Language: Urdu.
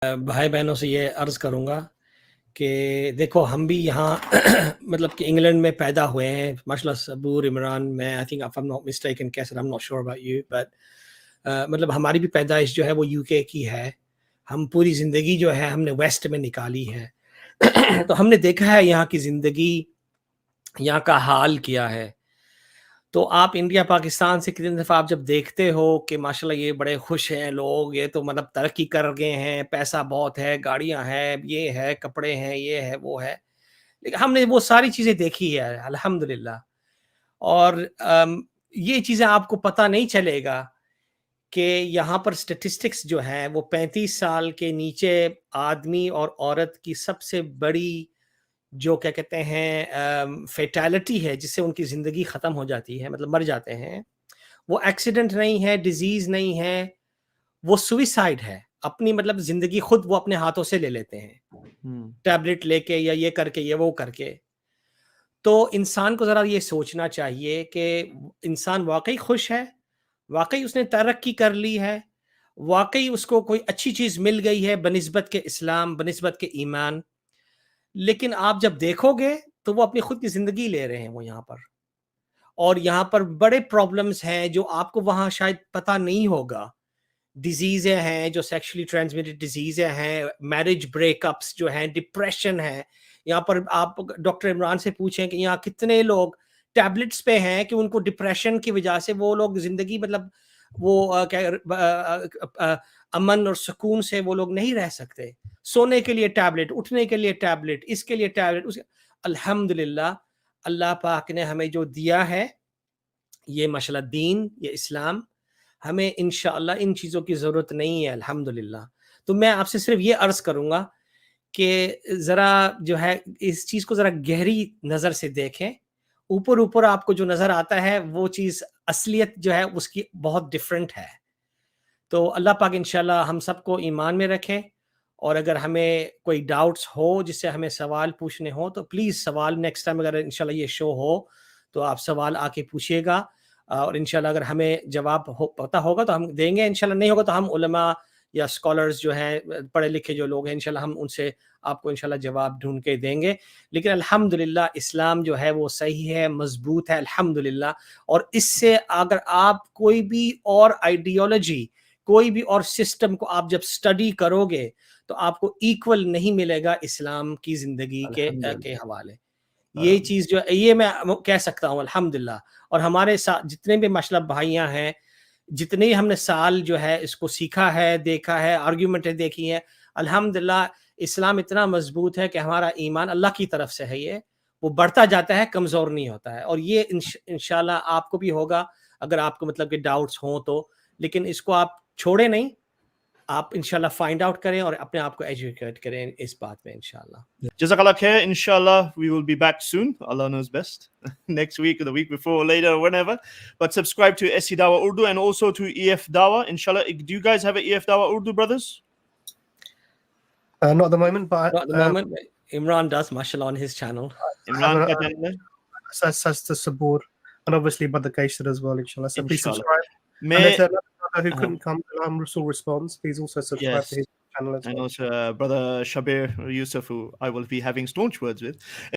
بھائی بہنوں سے یہ عرض کروں گا کہ دیکھو ہم بھی یہاں مطلب کہ انگلینڈ میں پیدا ہوئے ہیں ماشاء اللہ. صبور عمران میں I think if am not mistaken Qaiser am not sure about you but مطلب ہماری بھی پیدائش جو ہے وہ یو کے کی ہے. ہم پوری زندگی جو ہے ہم نے ویسٹ میں نکالی ہے. تو ہم نے دیکھا ہے یہاں کی زندگی, یہاں کا حال کیا ہے. تو آپ انڈیا پاکستان سے کتنے دفعہ آپ جب دیکھتے ہو کہ ماشاءاللہ یہ بڑے خوش ہیں لوگ, یہ تو مطلب ترقی کر گئے ہیں, پیسہ بہت ہے, گاڑیاں ہیں, یہ ہے, کپڑے ہیں, یہ ہے, وہ ہے, لیکن ہم نے وہ ساری چیزیں دیکھی ہے الحمدللہ. اور یہ چیزیں آپ کو پتہ نہیں چلے گا کہ یہاں پر سٹیٹسٹکس جو ہیں وہ 35 سال کے نیچے آدمی اور عورت کی سب سے بڑی جو کیا کہتے ہیں فیٹیلٹی ہے, جس سے ان کی زندگی ختم ہو جاتی ہے, مطلب مر جاتے ہیں, وہ ایکسیڈنٹ نہیں ہے, ڈیزیز نہیں ہے, وہ سوئسائڈ ہے. اپنی مطلب زندگی خود وہ اپنے ہاتھوں سے لے لیتے ہیں, ٹیبلٹ لے کے یا یہ کر کے یا وہ کر کے. تو انسان کو ذرا یہ سوچنا چاہیے کہ انسان واقعی خوش ہے, واقعی اس نے ترقی کر لی ہے, واقعی اس کو کوئی اچھی چیز مل گئی ہے بنسبت کے اسلام, بنسبت کے ایمان. لیکن آپ جب دیکھو گے تو وہ اپنی خود کی زندگی لے رہے ہیں وہ یہاں پر, اور یہاں پر بڑے پرابلمز ہیں جو آپ کو وہاں شاید پتہ نہیں ہوگا. ڈیزیزیں ہیں جو سیکشلی ٹرانسمیٹڈ ڈیزیزیں ہیں, میرج بریک اپس جو ہیں, ڈپریشن ہے. یہاں پر آپ ڈاکٹر عمران سے پوچھیں کہ یہاں کتنے لوگ ٹیبلٹس پہ ہیں کہ ان کو ڈپریشن کی وجہ سے وہ لوگ زندگی مطلب وہ امن اور سکون سے وہ لوگ نہیں رہ سکتے. سونے کے لیے ٹیبلٹ, اٹھنے کے لیے ٹیبلٹ, اس کے لیے ٹیبلٹ, الحمدللہ اللہ پاک نے ہمیں جو دیا ہے یہ ماشاءاللہ دین, یہ اسلام, ہمیں انشاءاللہ ان چیزوں کی ضرورت نہیں ہے الحمدللہ. تو میں آپ سے صرف یہ عرض کروں گا کہ ذرا جو ہے اس چیز کو ذرا گہری نظر سے دیکھیں. اوپر آپ کو جو نظر آتا ہے وہ چیز اصلیت جو ہے اس کی بہت ڈیفرنٹ ہے. تو اللہ پاک انشاءاللہ ہم سب کو ایمان میں رکھے, اور اگر ہمیں کوئی ڈاؤٹس ہو جس سے ہمیں سوال پوچھنے ہو تو پلیز سوال نیکسٹ ٹائم اگر انشاءاللہ یہ شو ہو تو آپ سوال آ کے پوچھیے گا, اور انشاءاللہ اگر ہمیں جواب پتہ ہوگا تو ہم دیں گے, انشاءاللہ نہیں ہوگا تو ہم علماء یا اسکالرز جو ہیں پڑھے لکھے جو لوگ ہیں انشاءاللہ ہم ان سے آپ کو انشاءاللہ جواب ڈھونڈ کے دیں گے. لیکن الحمدللہ اسلام جو ہے وہ صحیح ہے, مضبوط ہے الحمدللہ. اور اس سے اگر آپ کوئی بھی اور آئیڈیالوجی, کوئی بھی اور سسٹم کو آپ جب سٹڈی کرو گے تو آپ کو ایکول نہیں ملے گا اسلام کی زندگی کے حوالے. یہ چیز جو یہ میں کہہ سکتا ہوں الحمدللہ. اور ہمارے ساتھ جتنے بھی مطلب بھائیاں ہیں, جتنے ہم نے سال جو ہے اس کو سیکھا ہے, دیکھا ہے, آرگیومنٹیں دیکھی ہیں, الحمدللہ اسلام اتنا مضبوط ہے کہ ہمارا ایمان اللہ کی طرف سے ہے, یہ وہ بڑھتا جاتا ہے, کمزور نہیں ہوتا ہے. اور یہ انشاءاللہ آپ کو بھی ہوگا اگر آپ کو مطلب کہ ڈاؤٹس ہوں تو, لیکن اس کو آپ چھوڑیں نہیں, آپ انشاءاللہ فائنڈ آؤٹ کریں اور اپنے آپ کو ایجوکیٹ کریں اس بات میں انشاءاللہ. Jazakallah khair. Inshallah, we will be back soon. Allah knows best. Next week or the week before or later or whenever. But subscribe to SC Dawa Urdu and also to EF Dawa. Inshallah, do you guys have an EF Dawa Urdu, brothers? Not at the moment, but Not at the moment. Imran does, mashallah, on his channel. Imran ka channel. That's the Sabur, and obviously Brother Kaysar as well, inshallah. So please Inshallah. subscribe. And if there's another brother who couldn't come, Ilham Rasul Responds, please also subscribe to his channel as well. And also Brother Shabir Yusuf, who I will be having staunch words with.